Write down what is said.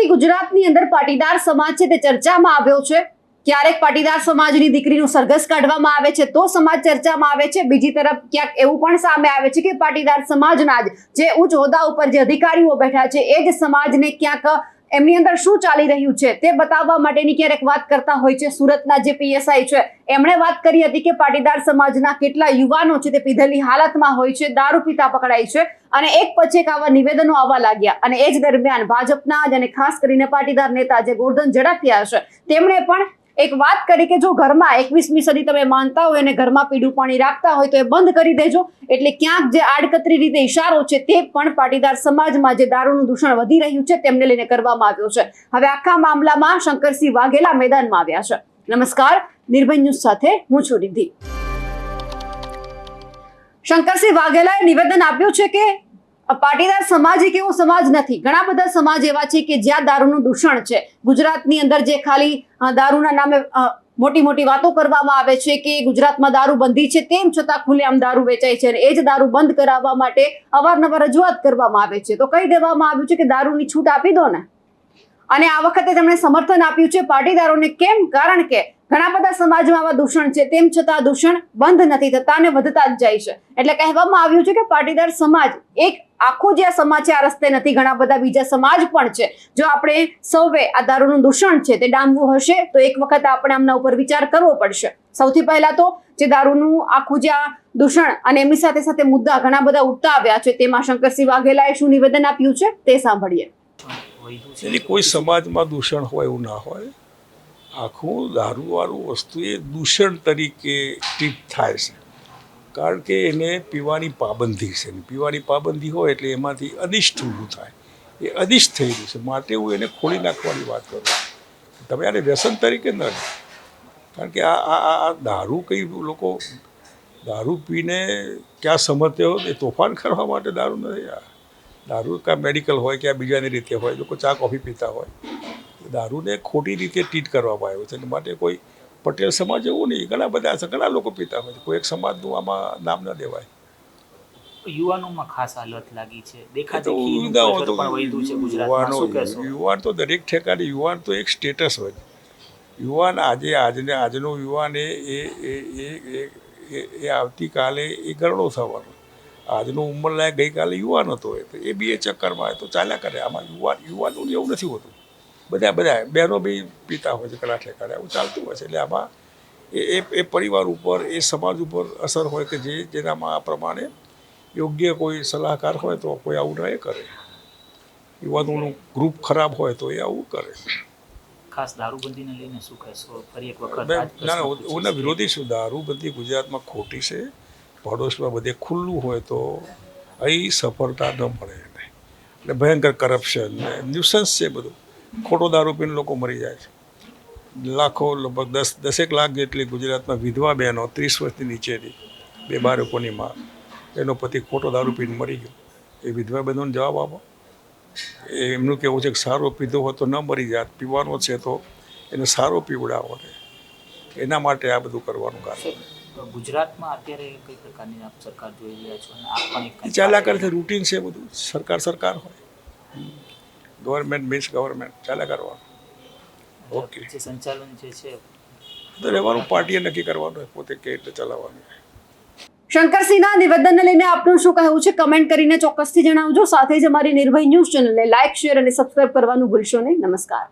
વર્ષથી ગુજરાતની અંદર પાટીદાર સમાજ છે તે ચર્ચામાં આવ્યો છે। ક્યારેક પાટીદાર સમાજની દીકરીનું સરઘસ કાઢવામાં આવે છે તો સમાજ ચર્ચામાં આવે છે, બીજી તરફ ક્યાંક એવું પણ સામે આવે છે કે પાટીદાર સમાજના જે ઉચ્ચ હોદ્દા ઉપર જે અધિકારીઓ બેઠા છે એ જ સમાજને ક્યાંક એમની અંદર શું ચાલી રહ્યું છે તે બતાવવા માટેની ક્યારેક વાત કરતા હોય છે। સુરતના જે પીએસઆઈ છે એમણે વાત કરી હતી કે પાટીદાર સમાજના કેટલા યુવાનો છે તે પીધેલી હાલતમાં હોય છે, દારૂ પીતા પકડાય છે અને એક પછી એક આવા નિવેદનો આવવા લાગ્યા। અને એ જ દરમિયાન ભાજપના અને ખાસ કરીને પાટીદાર નેતા જે ગોરધન ઝડફિયા છે તેમણે પણ એક વાત કરી કે જો ઘરમાં 21મી સદી તમે માનતા હોય અને ઘરમાં પીડું પાણી રાખતા હોય તો એ બંધ કરી દેજો। એટલે ક્યાંક જે આડકતરી રીતે ઇશારો છે તે પણ પાટીદાર સમાજમાં જે દારૂનું દૂષણ વધી રહ્યું છે તેમને લઈને કરવામાં આવ્યો છે। હવે આખા મામલામાં શંકરસિંહ વાઘેલા મેદાનમાં આવ્યા છે। નમસ્કાર, નિર્ભય ન્યૂઝ સાથે હું છું રિદ્ધિ। શંકરસિંહ વાઘેલાએ નિવેદન આપ્યું છે કે પાટીદાર સમાજ એક એવો સમાજ નથી, ઘણા બધા સમાજ એવા છે કે જ્યાં દારૂનું દૂષણ છે। ગુજરાતની અંદર જે ખાલી દારૂના નામે મોટી મોટી વાતો કરવામાં આવે છે કે ગુજરાતમાં દારૂ બંધી છે, તેમ છતાં ખુલ્લેઆમ દારૂ વેચાય છે અને એ જ દારૂ બંધ કરાવવા માટે અવારનવાર રજૂઆત કરવામાં આવે છે તો કહી દેવામાં આવ્યું છે કે દારૂની છૂટ આપી દો ને। અને આ વખતે તેમણે સમર્થન આપ્યું છે પાટીદારોને। કેમ? કારણ કે ઘણા બધા સમાજમાં આવા દૂષણ છે તેમ છતાં દૂષણ બંધ નથી થતા અને વધતા જ જાય છે। એટલે કહેવામાં આવ્યું છે કે પાટીદાર સમાજ એક આખો જે સમાજ છે આ રસ્તે નથી, ઘણા બધા બીજા સમાજ પણ છે। જો આપણે સૌએ આ દારૂનું દૂષણ છે તે ડામવું હશે તો એક વખત આપણે આમના ઉપર વિચાર કરવો પડશે। સૌથી પહેલા તો જે દારૂનું આખું જે દૂષણ અને એમની સાથે સાથે મુદ્દા ઘણા બધા ઉઠતા આવ્યા છે તેમાં શંકરસિંહ વાઘેલાએ શું નિવેદન આપ્યું છે તે સાંભળીએ। એટલે કોઈ સમાજમાં દૂષણ હોય એવું ના હોય, આખું દારૂવાળું વસ્તુ એ દૂષણ તરીકે ટ્રીટ થાય છે કારણ કે એને પીવાની પાબંદી છે। પીવાની પાબંદી હોય એટલે એમાંથી અનિષ્ટ ઊભું થાય, એ અનિષ્ટ થઈ રહ્યું છે માટે હું એને ખોલી નાખવાની વાત કરું। તમે આને વ્યસન તરીકે ન લો, કારણ કે આ દારૂ કઈ લોકો દારૂ પીને ક્યાં સમજતે હોય એ તોફાન કરવા માટે દારૂ નથી। દારૂ કાં મેડિકલ હોય ક્યાં બીજાની રીતે હોય, લોકો ચા કોફી પીતા હોય, દારૂને ખોટી રીતે ટ્રીટ કરવામાં આવ્યો છે। એટલે માટે કોઈ પટેલ સમાજ એવું નહીં, ઘણા બધા છે, ઘણા લોકો પીતા હોય, કોઈ એક સમાજનું આમાં નામ ન દેવાય। યુવાનોમાં ખાસ હાલત લાગી છે, યુવાન તો દરેક ઠેકાણે યુવાન તો એક સ્ટેટસ હોય। યુવાન આજનો યુવાન એ આવતીકાલે એ ગરડો થવાનો। આજનો ઉંમરલાયક ગઈકાલે યુવાન હતો એ બી એ ચક્કરમાં તો ચાલ્યા કરે। આમાં યુવાનોને એવું નથી હોતું, બધા બહેનો બી પીતા હોય છે ઘણા ઠેકાણે, આવું ચાલતું હોય છે। એટલે આમાં એ પરિવાર ઉપર એ સમાજ ઉપર અસર હોય કે જેનામાં આ પ્રમાણે યોગ્ય કોઈ સલાહકાર હોય તો કોઈ આવું ન કરે। યુવાનોનું ગ્રુપ ખરાબ હોય તો એ આવું કરે। ખાસ દારૂબંધીને લઈને શું કહેશો? ફરી એક વખત ના, ઓના વિરોધી શું? દારૂબંધી ગુજરાતમાં ખોટી છે। પડોશમાં બધે ખુલ્લું હોય તો અહીં સફળતા ન મળે એને, એટલે ભયંકર કરપ્શન ન્યુસન્સ છે બધું। ખોટો દારૂ પીને લોકો મરી જાય છે, લાખો, લગભગ 10 લાખ જેટલી ગુજરાતમાં વિધવા બહેનો 30 વર્ષની નીચેની 2 બાળકોની માં, એનો પતિ ખોટો દારૂ પીને મરી ગયો। એ વિધવા બહેનોને જવાબ આપો। એમનું કહેવું છે કે સારો પીધો હોય તો ન મરી જાય, પીવાનો છે તો એને સારો પીવડાવો ને, એના માટે આ બધું કરવાનું કારણ। ગુજરાતમાં અત્યારે કઈ પ્રકારની આપ સરકાર જોઈ રહ્યા છો? અને આપ પણ ચાલ્યા કરે છે, રૂટીન છે બધું, સરકાર હોય, ગવર્મેન્ટ મીન્સ ગવર્મેન્ટ, ચાલ્યા કરવાનું। ઓકે, જે સંચાલન જે છે તો રહેવાનું, પાર્ટીએ નક્કી કરવાનું, પોતે કે રીતે ચલાવવાનું। શંકરસિંહના નિવેદનને લઈને આપનું શું કહેવું છે કમેન્ટ કરીને ચોક્કસથી જણાવજો। સાથે જ અમારી નિર્ભય ન્યૂઝ ચેનલને લાઇક, શેર અને સબસ્ક્રાઇબ કરવાનું ભૂલશો નહીં। નમસ્કાર।